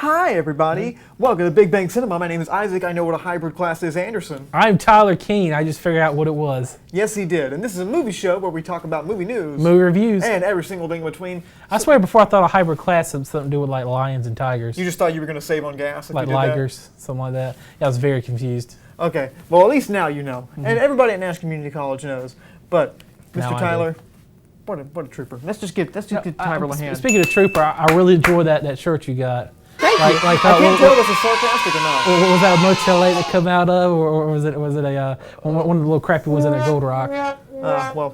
Hi, everybody. Welcome to Big Bang Cinema. My name is Isaac. I know what a hybrid class is, Anderson. I'm Tyler Keene. I just figured out what it was. Yes, he did. And this is a movie show where we talk about movie news. Movie reviews. And every single thing in between. I swear before I thought a hybrid class had something to do with like lions and tigers. You just thought you were going to save on gas if like you did ligers, something like that. Yeah, I was very confused. Okay. Well, at least now you know. And everybody at Nash Community College knows. But, Mr. Tyler, what a trooper. Let's just give Tyler a hand. Speaking of trooper, I really enjoyed that shirt you got. Thank you. I can't tell if it's sarcastic or not. Was that a Motel 8 that come out of, or was it one of the little crappy ones in at Gold Rock? Well,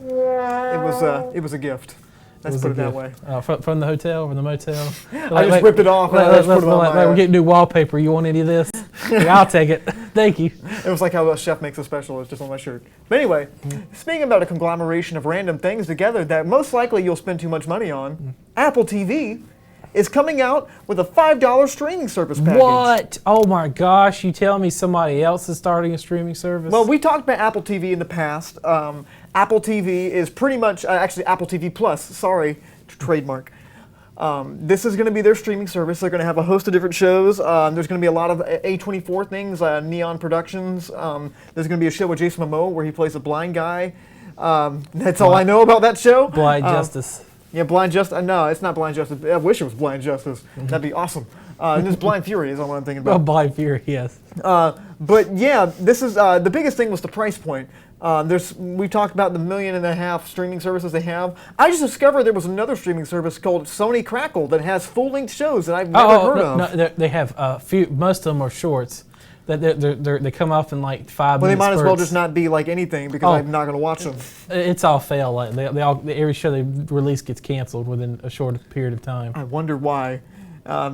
it was a gift. Let's put it that way. From the hotel, from the motel. I just whipped it off. We're getting new wallpaper. You want any of this? Yeah, I'll take it. Thank you. It was like how a chef makes a special. It's just on my shirt. But anyway, speaking about a conglomeration of random things together that most likely you'll spend too much money on, Apple TV is coming out with a $5 streaming service package. What? Oh my gosh, you tell me somebody else is starting a streaming service? Well, we talked about Apple TV in the past. Apple TV is pretty much, actually Apple TV Plus, sorry, trademark. This is going to be their streaming service. They're going to have a host of different shows. There's going to be a lot of A24 things, Neon Productions. There's going to be a show with Jason Momoa where he plays a blind guy. That's all I know about that show. Blind Justice. Yeah, Blind Justice. No, it's not Blind Justice. I wish it was Blind Justice. That'd be awesome. And it's Blind Fury is all I'm thinking about. Oh, Blind Fury, yes. But yeah, this is the biggest thing was the price point. We talked about the 1.5 million streaming services they have. I just discovered there was another streaming service called Sony Crackle that has full-length shows that I've never heard of. No, they have a few. Most of them are shorts. They come off in like 5 minutes. Well, they might as well spurts. just not be like anything because I'm not going to watch them. It's all fail. Like every show they release gets canceled within a short period of time. I wonder why. Yeah,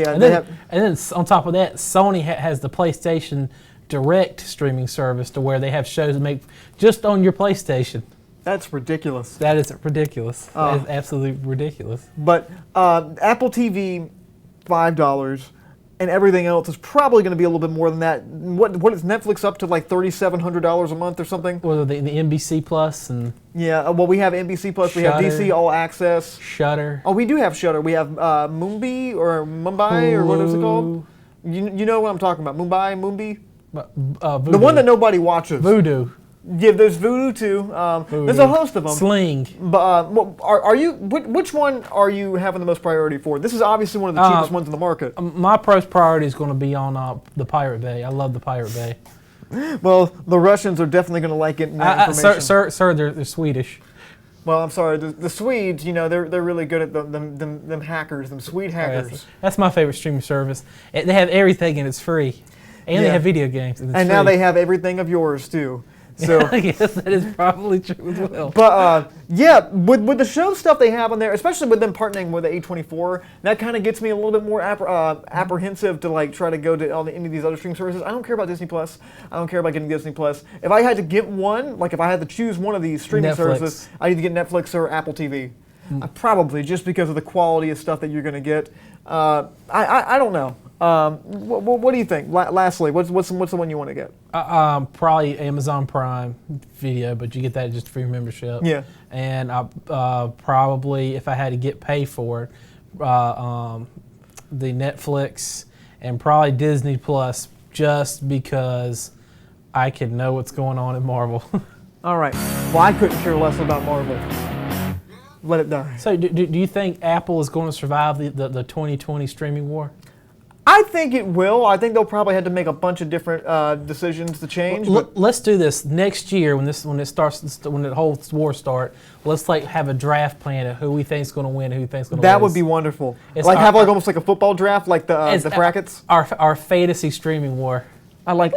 and then on top of that, Sony has the PlayStation Direct streaming service to where they have shows that make just on your PlayStation. That's ridiculous. That is ridiculous. That is absolutely ridiculous. But Apple TV, $5. And everything else is probably going to be a little bit more than that. What is Netflix up to, like $3,700 a month or something? Well, the NBC Plus and yeah. Well, we have NBC Plus. We have DC All Access. Shudder. Oh, we do have Shudder. We have Mumbai or what is it called? You know what I'm talking about? Mumbai. The one that nobody watches. Voodoo. Yeah, there's Voodoo too. There's a host of them. Sling. But which one are you having the most priority for? This is obviously one of the cheapest ones in the market. My first priority is going to be on the Pirate Bay. I love the Pirate Bay. Well, the Russians are definitely going to like it. Sir, they're Swedish. Well, I'm sorry. The Swedes, they're really good at them hackers, them Swede hackers. That's my favorite streaming service. They have everything and it's free, and they have video games and it's free. Now they have everything of yours too. So yes, that is probably true as well. But yeah, with the show stuff they have on there, especially with them partnering with the A24, that kind of gets me a little bit more apprehensive to like try to go to any of these other streaming services. I don't care about Disney Plus. I don't care about getting Disney Plus. If I had to get one, like if I had to choose one of these streaming services, I need to get Netflix or Apple TV. Probably just because of the quality of stuff that you're going to get. I don't know. What do you think? Lastly, what's the one you want to get? Probably Amazon Prime Video, but you get that just for your membership. Yeah. And probably, if I had to pay for it, the Netflix and probably Disney Plus, just because I can know what's going on in Marvel. All right. Well, I couldn't care less about Marvel. Let it die. So, do you think Apple is going to survive the 2020 streaming war? I think it will. I think they'll probably have to make a bunch of different decisions to change. Let's do this next year when the whole war starts. Let's have a draft plan of who we think's going to win, who thinks going to lose. That would be wonderful. Have almost like a football draft, like the brackets. Our fantasy streaming war. I like.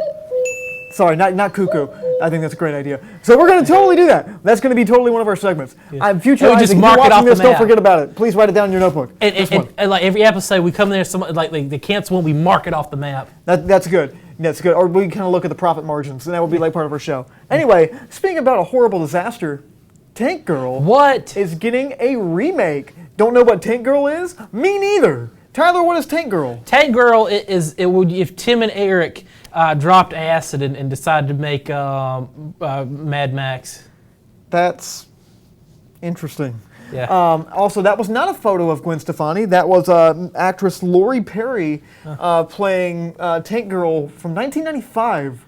Sorry, not cuckoo. I think that's a great idea. So we're going to totally do that. That's going to be totally one of our segments. Future Isaac, if you're watching this, don't forget about it. Please write it down in your notebook. And like every episode, we come there, like the cancel one, we mark it off the map. That's good. That's good. Or we kind of look at the profit margins, and that would be like part of our show. Anyway, speaking about a horrible disaster, Tank Girl is getting a remake. Don't know what Tank Girl is? Me neither. Tyler, what is Tank Girl? Tank Girl would if Tim and Eric dropped acid and decided to make Mad Max. That's interesting. Yeah. Also, that was not a photo of Gwen Stefani. That was actress Lori Perry playing Tank Girl from 1995.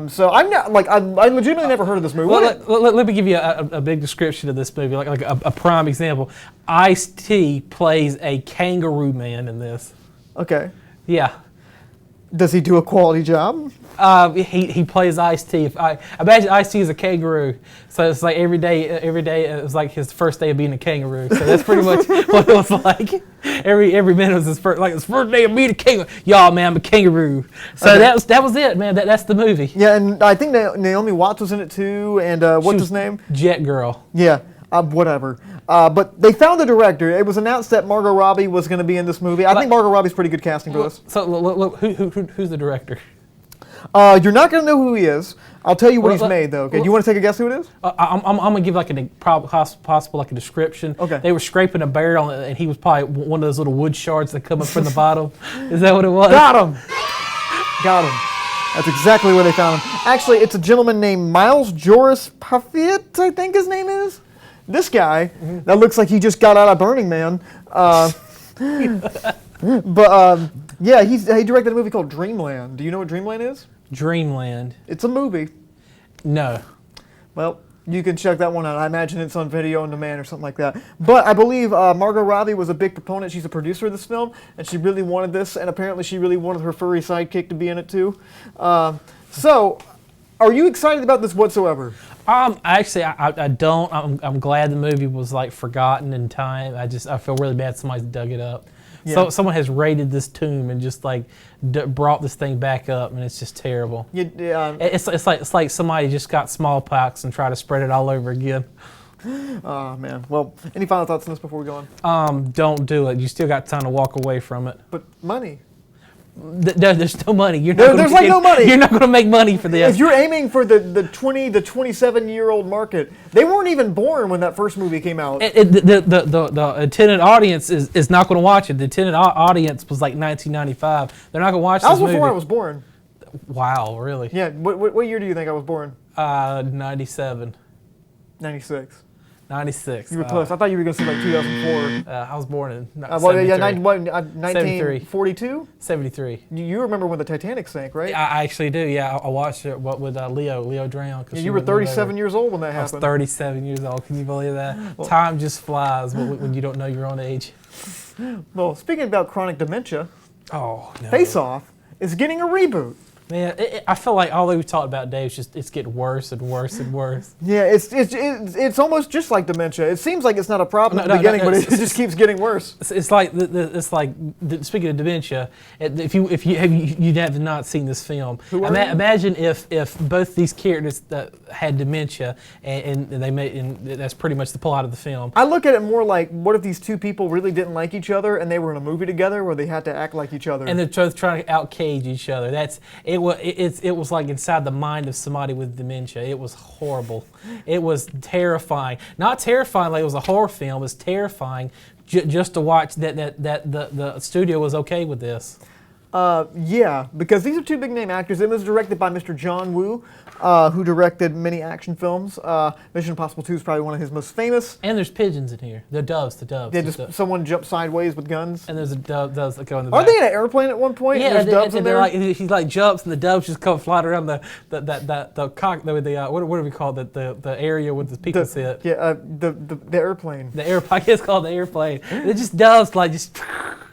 So I'm not like I legitimately never heard of this movie. Well, let me give you a big description of this movie, like a prime example. Ice-T plays a kangaroo man in this. Okay. Yeah. Does he do a quality job? He plays Ice-T. I imagine Ice-T is a kangaroo, so it's like every day it was like his first day of being a kangaroo. So that's pretty much what it was like. Every minute was his first day of being a kangaroo. Y'all, man, I'm a kangaroo. So Okay. that was it, man. That's the movie. Yeah, and I think Naomi Watts was in it too. And what's his name? Jet Girl. Yeah, whatever. But they found the director. It was announced that Margot Robbie was going to be in this movie. I think Margot Robbie's pretty good casting for this. So look, who's the director? You're not going to know who he is. I'll tell you what he's made, though. Okay, do you want to take a guess who it is? I'm gonna give like possible like a description. Okay. They were scraping a barrel, and he was probably one of those little wood shards that come up from the bottom. Is that what it was? Got him. Got him. That's exactly where they found him. Actually, it's a gentleman named Miles Joris Pafiet, I think his name is. This guy, that looks like he just got out of Burning Man. Yeah, he directed a movie called Dreamland. Do you know what Dreamland is? Dreamland. It's a movie. No. Well, you can check that one out. I imagine it's on video on demand or something like that. But I believe Margot Robbie was a big proponent. She's a producer of this film, and she really wanted this, and apparently she really wanted her furry sidekick to be in it too. So, are you excited about this whatsoever? Actually, I don't. I'm glad the movie was like forgotten in time. I feel really bad somebody's dug it up. Yeah. So someone has raided this tomb and just like brought this thing back up, and it's just terrible. It's like somebody just got smallpox and tried to spread it all over again. Oh man. Well, any final thoughts on this before we go on? Don't do it. You still got time to walk away from it. But money. There's no money. There's like no money. You're not going to make money for this. If you're aiming for the 20 to 27-year-old market, they weren't even born when that first movie came out. The intended audience is not going to watch it. The intended audience was like 1995. They're not going to watch this movie. That was before I was born. Wow, really? Yeah. What year do you think I was born? 97. 96. 96. You were close. I thought you were going to say like 2004. I was born in 1942? 73. You remember when the Titanic sank, right? I actually do, yeah. I watched it with Leo drowned. Yeah, you were 37 years old when that happened. I was 37 years old. Can you believe that? Well, time just flies when you don't know your own age. Well, speaking about chronic dementia, oh no. Face Off is getting a reboot. Man, I feel like all that we talked about, Dave, it's getting worse and worse and worse. Yeah, it's almost just like dementia. It seems like it's not a problem at the beginning, but it just keeps getting worse. It's like speaking of dementia. If you have not seen this film, imagine if both these characters had dementia and they made, and that's pretty much the plot of the film. I look at it more like, what if these two people really didn't like each other and they were in a movie together where they had to act like each other, and they're both trying to outcage each other. It was like inside the mind of somebody with dementia. It was horrible. It was terrifying. Not terrifying like it was a horror film. It was terrifying just to watch that the studio was okay with this. Yeah, because these are two big name actors. It was directed by Mr. John Woo, who directed many action films. Mission Impossible 2 is probably one of his most famous. And there's pigeons in here. The doves. Yeah, just someone jumped sideways with guns. And there's doves that go in the back. Aren't they in an airplane at one point? Yeah, there's doves in there. He like jumps and the doves just come flying around the what do we call it? The area where the people sit. Yeah, the airplane. The airplane. I guess called the airplane. They're just doves like just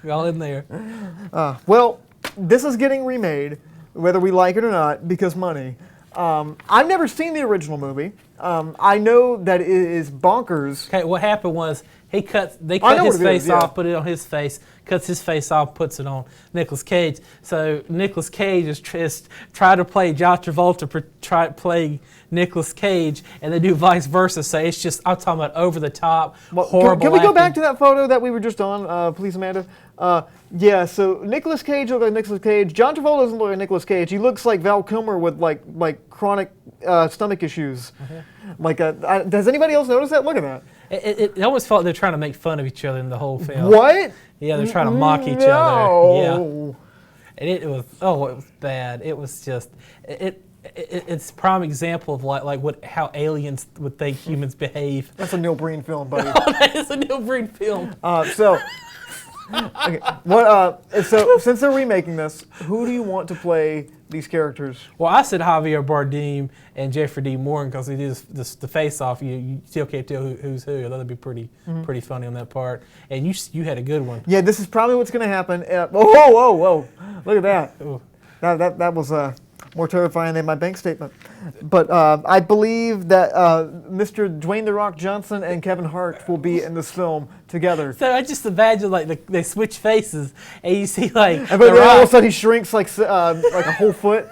all in there. Well, this is getting remade, whether we like it or not, because money. I've never seen the original movie. I know that it is bonkers. Okay, what happened was they cut his face off, put it on his face, cuts his face off, puts it on Nicolas Cage. So Nicolas Cage is trying to play John Travolta, try to play Nicolas Cage, and they do vice versa. So it's just, I'm talking about over the top, horrible. Can we go back to that photo that we were just on, please, Amanda? Yeah, so Nicolas Cage looks like Nicolas Cage. John Travolta doesn't look like Nicolas Cage. He looks like Val Kilmer with like chronic stomach issues. Mm-hmm. Does anybody else notice that? Look at that. It almost felt like they're trying to make fun of each other in the whole film. What? Yeah, they're trying to mock each other. Yeah. And it was bad. It was just it's a prime example of like how aliens would think humans behave. That's a Neil Breen film, buddy. That is a Neil Breen film. Okay, so since they're remaking this, who do you want to play these characters? Well, I said Javier Bardem and Jeffrey Dean Morgan because they do the face off. You still can't tell who's who. That'd be pretty funny on that part. And you had a good one. Yeah, this is probably what's going to happen. Whoa! Look at that. Ooh. That was more terrifying than my bank statement. But I believe that Mr. Dwayne "The Rock" Johnson and Kevin Hart will be in this film together. So I just imagine like they switch faces and you see like And but then all of a sudden he shrinks like a whole foot.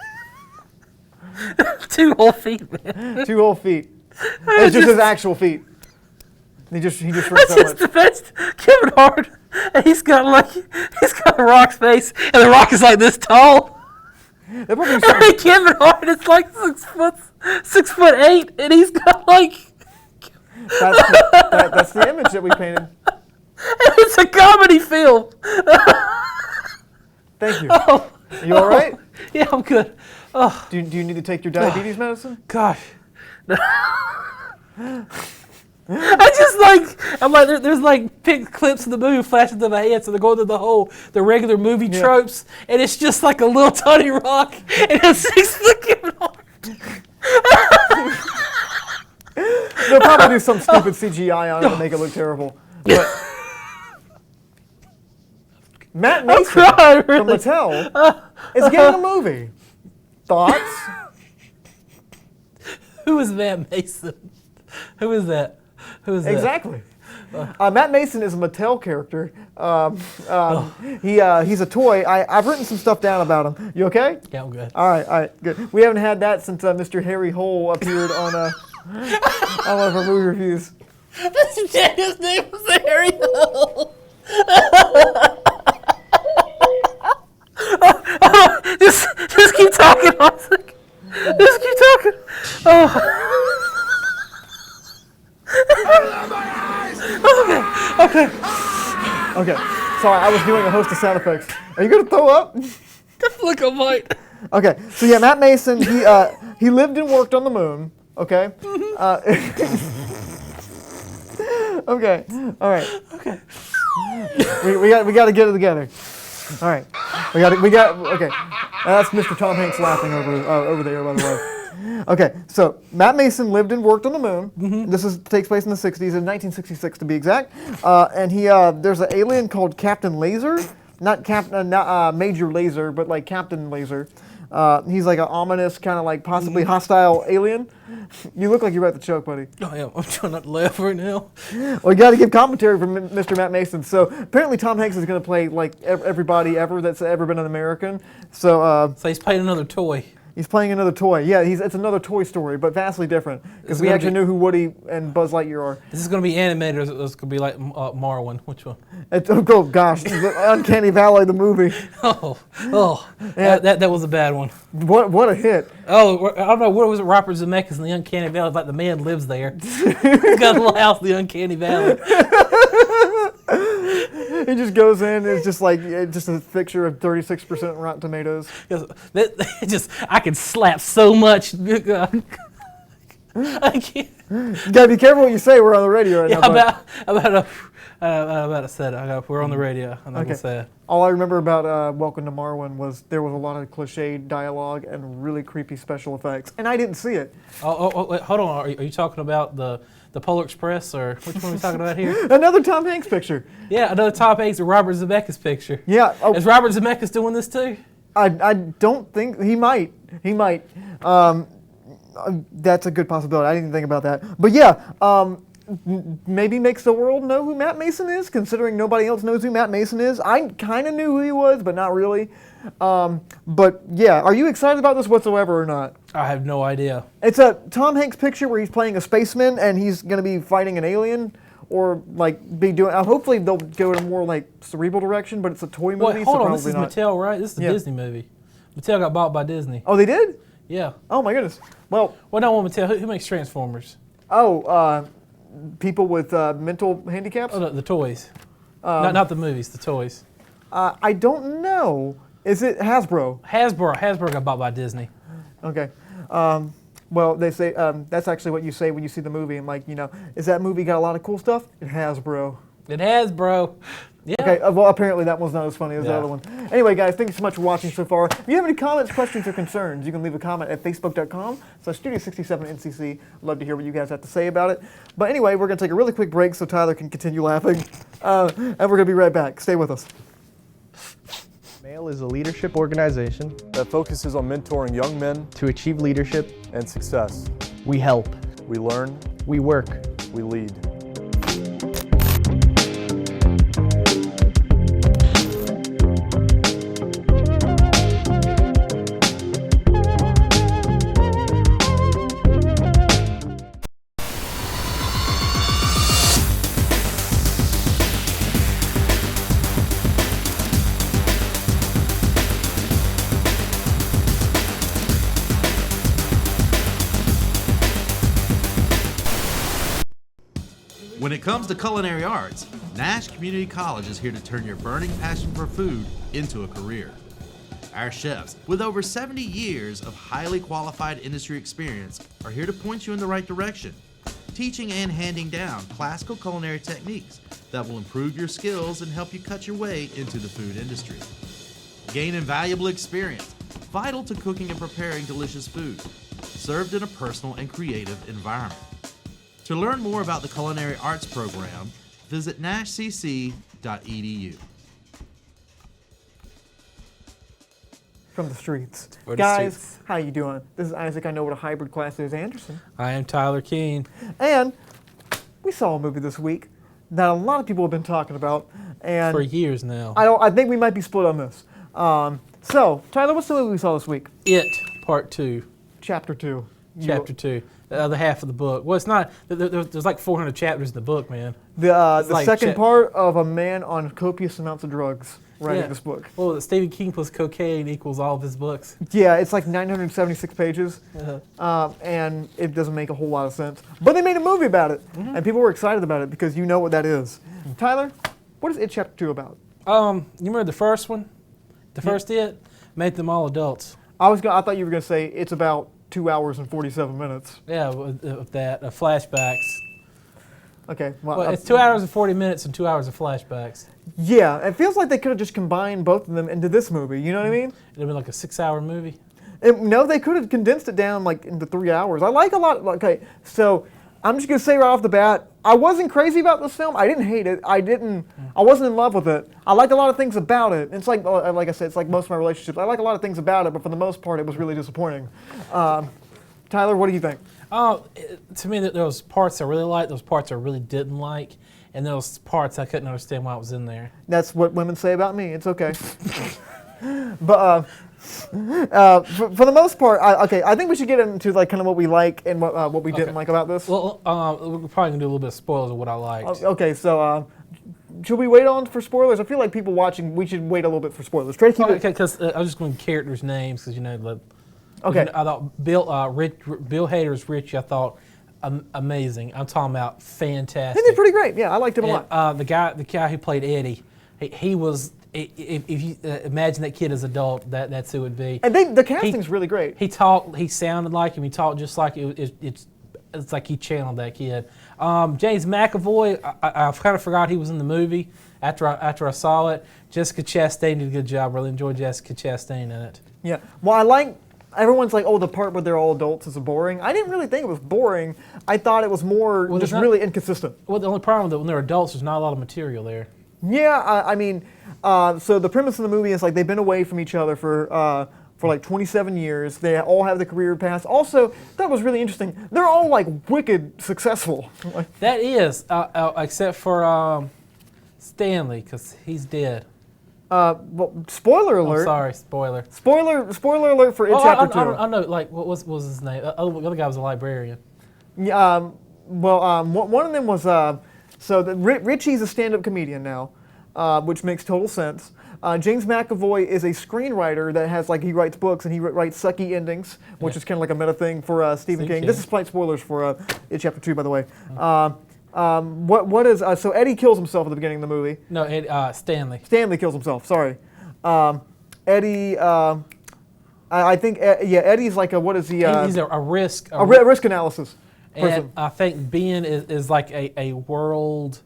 2 whole feet, man. 2 whole feet. It's just his actual feet. He just shrinks that That's much. the best. Kevin Hart, and he's got The Rock's face, and The Rock is like this tall. That probably sounds- And Kevin Hart is like 6'8", and he's got like. that's the image that we painted. And it's a comedy film. Thank you. Oh, You all right? yeah, I'm good. Oh, Do you need to take your diabetes medicine? gosh. I'm like, there's like pick clips of the movie flashing through my head, so they're going through the regular movie tropes, and it's just like a little tiny Rock and a 6-foot Kevin Hart. They'll probably do some stupid CGI on it to make it look terrible. But Matt Mason crying, from really. Mattel is getting a movie. Thoughts? Who is Matt Mason? Who is that? Who is that? Exactly. Matt Mason is a Mattel character. He's a toy. I've written some stuff down about him. You okay? Yeah, I'm good. All right, good. We haven't had that since Mr. Harry Hole appeared on one of our movie reviews. His name was Harry Hole. Just keep talking. Just keep talking. Okay. Sorry, I was doing a host of sound effects. Are you gonna throw up? Look, I might. Okay. So yeah, Matt Mason. He lived and worked on the moon. Okay. Okay. All right. Okay. We got to get it together. All right. Okay. That's Mr. Tom Hanks laughing over there, by the way. Okay, so Matt Mason lived and worked on the moon. This takes place in the 60s, in 1966 to be exact. And there's an alien called Captain Laser, not Major Laser, but like Captain Laser. He's like an ominous, kind of like possibly hostile alien. You look like you're about to choke, buddy. I am. I'm trying not to laugh right now. Well, you got to give commentary from Mr. Matt Mason. So apparently Tom Hanks is going to play like everybody ever that's ever been an American. So So he's playing another toy. he's playing another toy. Yeah, it's another Toy Story, but vastly different because we actually knew who Woody and Buzz Lightyear are. Is this going to be animated or is it going to be like Marwin? Which one? Oh gosh, the Uncanny Valley, the movie. Yeah. That was a bad one. What a hit! Oh, I don't know. What was it? Robert Zemeckis in the Uncanny Valley. Like the man lives there. He's got a little house in the Uncanny Valley. He just goes in. It's just like just a picture of 36% Rotten Tomatoes. I can slap so much. I can't. You gotta be careful what you say. We're on the radio right now. We're on the radio. I'm not gonna say it. All I remember about Welcome to Marwin was there was a lot of cliched dialogue and really creepy special effects, and I didn't see it. Wait, hold on. Are you talking about the Polar Express, or which one are we talking about here? Another Tom Hanks picture. Yeah, another top 8's a Robert Zemeckis picture. Yeah. Oh, Is Robert Zemeckis doing this too? I don't think he might. He might. That's a good possibility. I didn't think about that. But yeah, maybe makes the world know who Matt Mason is, considering nobody else knows who Matt Mason is. I kind of knew who he was, but not really. But yeah, are you excited about this whatsoever or not? I have no idea. It's a Tom Hanks picture where he's playing a spaceman and he's going to be fighting an alien. Or like be doing. Hopefully they'll go in a more like cerebral direction, but it's a toy movie. Wait, hold so on. This is not. Mattel, right? This is a Disney movie. Mattel got bought by Disney. Oh, they did? Yeah. Oh my goodness. Well, no, Mattel. Who makes Transformers? People with mental handicaps. Oh, no, the toys. Not the movies. The toys. I don't know. Is it Hasbro? Hasbro got bought by Disney. Okay. Well, they say that's actually what you say when you see the movie. And like, is that movie got a lot of cool stuff? It has, bro. It has, bro. Yeah. Okay, well, apparently that one's not as funny as the other one. Anyway, guys, thank you so much for watching so far. If you have any comments, questions, or concerns, you can leave a comment at facebook.com/Studio67NCC. Love to hear what you guys have to say about it. But anyway, we're going to take a really quick break so Tyler can continue laughing. And we're going to be right back. Stay with us. MAIL is a leadership organization that focuses on mentoring young men to achieve leadership. and success. We help. We learn, We work. we lead. When it comes to culinary arts, Nash Community College is here to turn your burning passion for food into a career. Our chefs, with over 70 years of highly qualified industry experience, are here to point you in the right direction, teaching and handing down classical culinary techniques that will improve your skills and help you cut your way into the food industry. Gain invaluable experience, vital to cooking and preparing delicious food, served in a personal and creative environment. To learn more about the Culinary Arts program, visit nashcc.edu. From the streets. For the Guys, streets. how you doing? This is Isaac. I know what a hybrid class is, Anderson. I am Tyler Keene. And we saw a movie this week that a lot of people have been talking about. And For years now. I think we might be split on this. So, Tyler, what's the movie we saw this week? It, Part 2. Chapter 2. Chapter 2. The other half of the book. Well, it's not. There's like 400 chapters in the book, man. The like second part of a man on copious amounts of drugs writing Yeah. this book. Well, Stephen King plus cocaine equals all of his books. Yeah, it's like 976 pages, and it doesn't make a whole lot of sense. But they made a movie about it, and people were excited about it because you know what that is. Tyler, what is It Chapter 2 about? You remember the first one? The first It? Made them all adults. I thought you were going to say it's about 2 hours and 47 minutes. Yeah, with that. Flashbacks. Okay. Well, it's 2 hours and 40 minutes and 2 hours of flashbacks. Yeah, it feels like they could have just combined both of them into this movie. You know what I mean? It'd have been like a 6-hour movie. No, they could have condensed it down like into 3 hours. I like a lot. Okay, so I'm just gonna say right off the bat, I wasn't crazy about this film. I didn't hate it. I wasn't in love with it. I liked a lot of things about it. It's like I said, it's like most of my relationships. I like a lot of things about it, but for the most part, it was really disappointing. Tyler, what do you think? To me, there was parts I really liked, those parts I really didn't like, and those parts I couldn't understand why it was in there. That's what women say about me. It's okay. But for the most part, I think we should get into like kind of what we like and what we didn't like about this. Well, we're probably gonna do a little bit of spoilers of what I liked. Okay, so should we wait on for spoilers? I feel like people watching, we should wait a little bit for spoilers. Try to keep Okay, because I was just going to characters' names because Okay. I thought Bill Hader's Richie. I thought amazing. I'm talking about fantastic. He did pretty great. Yeah, I liked him a lot. And, the guy who played Eddie, he was. If you imagine that kid as adult, that's who it would be. And the casting's really great. He talked. He sounded like him. He talked just like it's like he channeled that kid. James McAvoy. I kind of forgot he was in the movie after I saw it. Jessica Chastain did a good job. Really enjoyed Jessica Chastain in it. Yeah. Well, I like. Everyone's like, oh, the part where they're all adults is boring. I didn't really think it was boring. I thought it was more just really inconsistent. Well, the only problem with when they're adults, there's not a lot of material there. Yeah, I mean, so the premise of the movie is like they've been away from each other for like 27 years. They all have the career paths. Also, that was really interesting. They're all like wicked successful. That is, except for Stanley, because he's dead. Well, spoiler alert. I'm sorry, spoiler. Spoiler alert for It Chapter 2. I know, like, what was his name? The other guy was a librarian. Yeah, one of them was, Richie's a stand-up comedian now, which makes total sense. James McAvoy is a screenwriter that has, like, he writes books and he writes sucky endings, which is kind of like a meta thing for Stephen King. This is slight spoilers for It Chapter 2, by the way. What is, so Eddie kills himself at the beginning of the movie. No, Stanley. Stanley kills himself, sorry. Eddie, I think yeah, Eddie's like a what is he? He's a risk. Risk analysis And person. I think Ben is like a world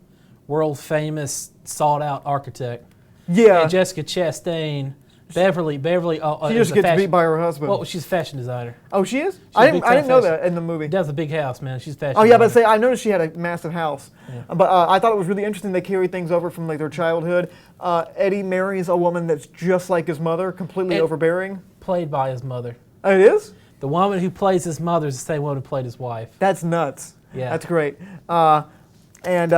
famous sought out architect. Yeah, And Jessica Chastain, Beverly. she just gets beat by her husband. Well, she's a fashion designer. Oh, she is? a I big didn't know fashion- that in the movie. Does a big house, man. She's a fashion. Oh yeah, but designer. I noticed she had a massive house. But I thought it was really interesting. They carry things over from like their childhood. Eddie marries a woman that's just like his mother, completely And- overbearing. Played by his mother. Oh, it is? The woman who plays his mother is the same woman who played his wife. That's nuts. Yeah. That's great. And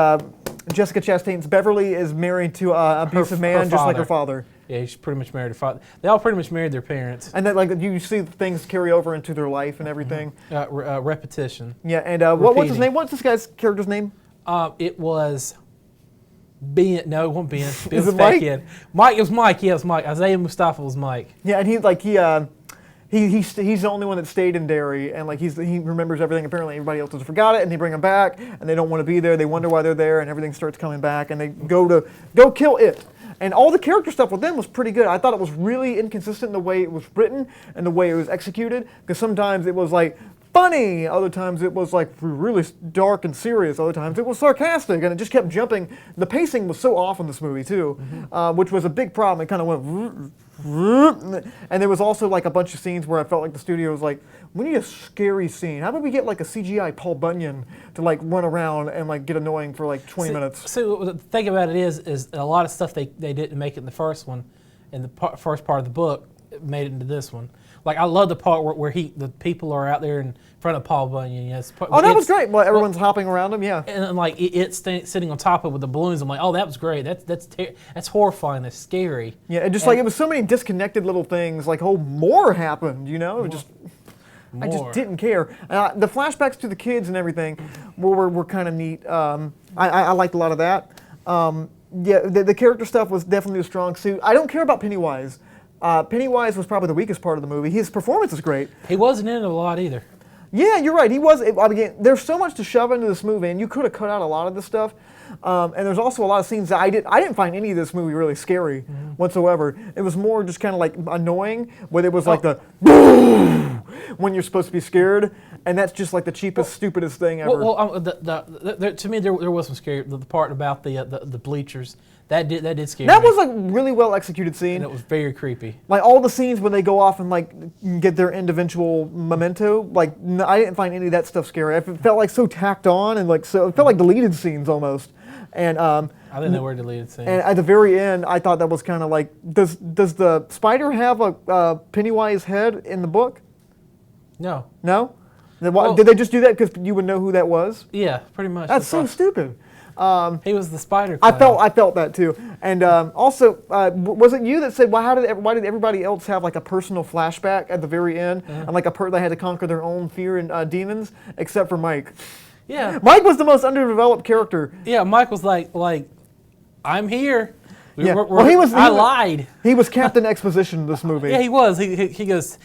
Jessica Chastain's Beverly is married to an abusive man, just like her father. Yeah, she's pretty much married her father. They all pretty much married their parents. And then, like, you see things carry over into their life and everything. Repetition. Yeah, and what's his Repeating. name? What's this guy's character's name? It was Ben. No, it wasn't Ben. Ben Is was it back Mike? in. Mike. It was Mike. Yeah, it was Mike. Isaiah Mustafa was Mike. Yeah, and he's the only one that stayed in Derry, and like he remembers everything. Apparently, everybody else has forgot it, and they bring him back, and they don't want to be there. They wonder why they're there, and everything starts coming back, and they go kill it. And all the character stuff with them was pretty good. I thought it was really inconsistent in the way it was written and the way it was executed, because sometimes it was like funny, other times it was like really dark and serious, other times it was sarcastic, and it just kept jumping. The pacing was so off in this movie too, which was a big problem. It kind of went. And there was also like a bunch of scenes where I felt like the studio was like, we need a scary scene. How about we get like a CGI Paul Bunyan to like run around and like get annoying for like 20 minutes? So the thing about it is a lot of stuff they didn't make it in the first one, in the first part of the book, made it into this one. Like I love the part where the people are out there in front of Paul Bunyan. Yes. Oh, that was great. Well, everyone's hopping around him, yeah. And like it's sitting on top of it with the balloons. I'm like, oh, that was great. That's horrifying. That's scary. Yeah, and just like it was so many disconnected little things. Like, oh, more happened. You know, I just More. didn't care. The flashbacks to the kids and everything were kind of neat. I liked a lot of that. Yeah, the character stuff was definitely a strong suit. I don't care about Pennywise. Pennywise was probably the weakest part of the movie. His performance is great. He wasn't in it a lot either. Yeah, you're right. He was. I mean, there's so much to shove into this movie, and you could have cut out a lot of this stuff. And there's also a lot of scenes that I didn't find any of this movie really scary whatsoever. It was more just kind of like annoying, where it was like the when you're supposed to be scared, and that's just like the cheapest, stupidest thing ever. To me, there was some scary. The part about the bleachers that did scare That me. was like really well executed scene. And it was very creepy. Like all the scenes when they go off and like get their individual memento, like I didn't find any of that stuff scary. It felt like so tacked on and like so it felt like deleted scenes almost. And I didn't know where deleted scenes. and at the very end, I thought that was kind of like, does the spider have a Pennywise head in the book? No. No. Then Well- did they just do that because you would know who that was? Yeah, pretty much. That's so stupid. He was the spider. I clown. felt that too. And also, was it you that said, why did everybody else have like a personal flashback at the very end, and like they had to conquer their own fear and demons, except for Mike? Yeah. Mike was the most underdeveloped character. Yeah, Mike was like, I'm here. Yeah. Well, he was. I lied. He was Captain Exposition in this movie. Yeah, he was. He goes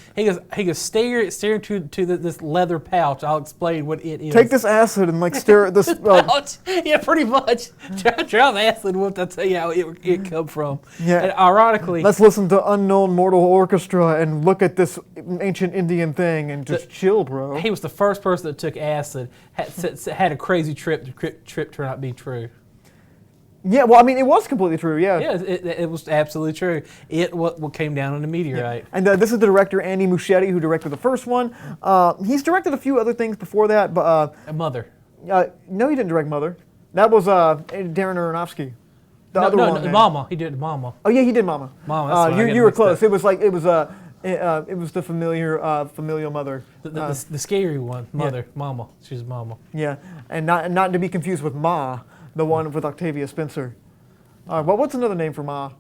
stare to this leather pouch. I'll explain what it is. Take this acid and like stare at this. Pouch. Yeah, pretty much. Try the acid whoop. I'll tell you how it come from. Yeah. And ironically, Let's listen to Unknown Mortal Orchestra and look at this ancient Indian thing and just chill, bro. he was the first person that took acid. Had a crazy trip. The trip turned out to be true. Yeah, well, I mean, it was completely true. Yeah. Yeah, it was absolutely true. What came down on a meteorite. And this is the director Andy Muschietti, who directed the first one. He's directed a few other things before that, but A mother. no, he didn't direct Mother. That was Darren Aronofsky. The other one. No, Mama. He did Mama. Oh yeah, he did Mama. Mama, that's what I got you were mixed close. up. It was like it was the familial mother. The scary one, Mother, Mama. She's Mama. Yeah, and not to be confused with Ma, the one with Octavia Spencer. Well, what's another name for Ma?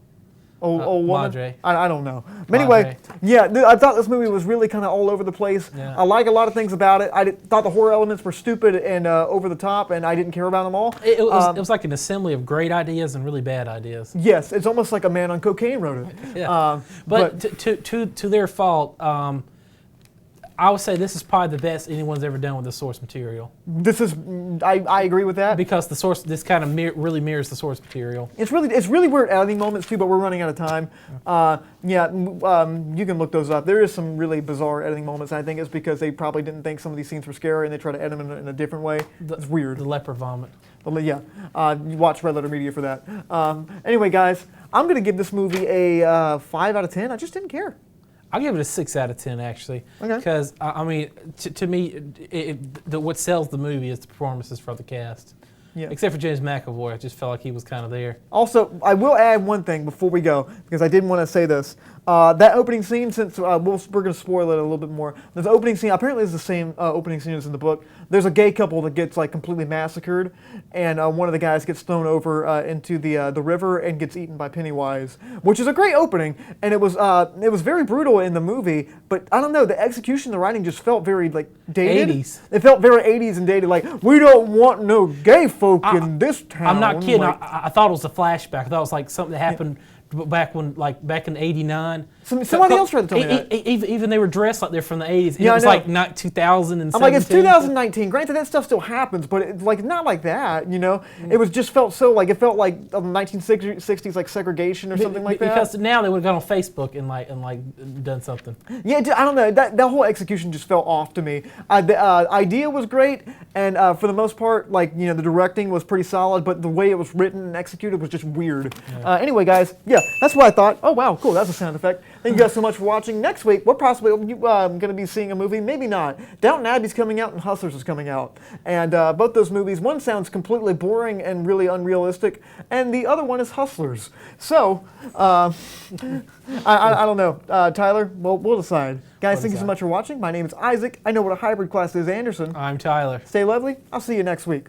Old woman? Madre. I don't know. But anyway, yeah, I thought this movie was really kind of all over the place. Yeah. I like a lot of things about it. Thought the horror elements were stupid and over the top, and I didn't care about them all. It was like an assembly of great ideas and really bad ideas. Yes, it's almost like a man on cocaine wrote it. Yeah. But to their fault, I would say this is probably the best anyone's ever done with the source material. This is, I agree with that. Because this kind of really mirrors the source material. It's really weird editing moments too, but we're running out of time. You can look those up. There is some really bizarre editing moments. And I think it's because they probably didn't think some of these scenes were scary and they try to edit them in a different way. It's weird. The leper vomit. Yeah, you watch Red Letter Media for that. Anyway, guys, I'm gonna give this movie a 5 out of 10. I just didn't care. I'll give it a 6 out of 10 actually. Okay. Because I mean, to me, what sells the movie is the performances from the cast. Yeah. Except for James McAvoy, I just felt like he was kind of there. Also, I will add one thing before we go, because I didn't want to say this. That opening scene, since we're going to spoil it a little bit more, the opening scene apparently is the same opening scene as in the book. There's a gay couple that gets like completely massacred, and one of the guys gets thrown over into the river and gets eaten by Pennywise, which is a great opening, and it was very brutal in the movie, but I don't know, the execution, the writing just felt very like dated. 80s. It felt very 80s and dated, like, we don't want no gay folk in this town. I'm not kidding. Like, I thought it was a flashback. I thought it was like something that happened back in '89. Somebody else tried to tell me that. Even they were dressed like they're from the '80s. And Yeah, it was I know. like not 2017. I'm like, it's 2019. Granted, that stuff still happens, but it's like not like that, you know? It was just felt so like, it felt like 1960s like segregation or something like that. Because now they would have gone on Facebook and done something. Yeah, I don't know. That whole execution just felt off to me. The idea was great, and for the most part, like, you know, the directing was pretty solid, but the way it was written and executed was just weird. Yeah. Anyway, guys, yeah, that's what I thought. Oh, wow, cool. That's a sound effect. Thank you guys so much for watching. Next week, we're possibly going to be seeing a movie, maybe not. Downton Abbey's coming out and Hustlers is coming out. And both those movies, one sounds completely boring and really unrealistic, and the other one is Hustlers. So, I don't know. Tyler, we'll decide. Guys, thank you so much for watching. My name is Isaac. I know what a hybrid class is, Anderson. I'm Tyler. Stay lovely. I'll see you next week.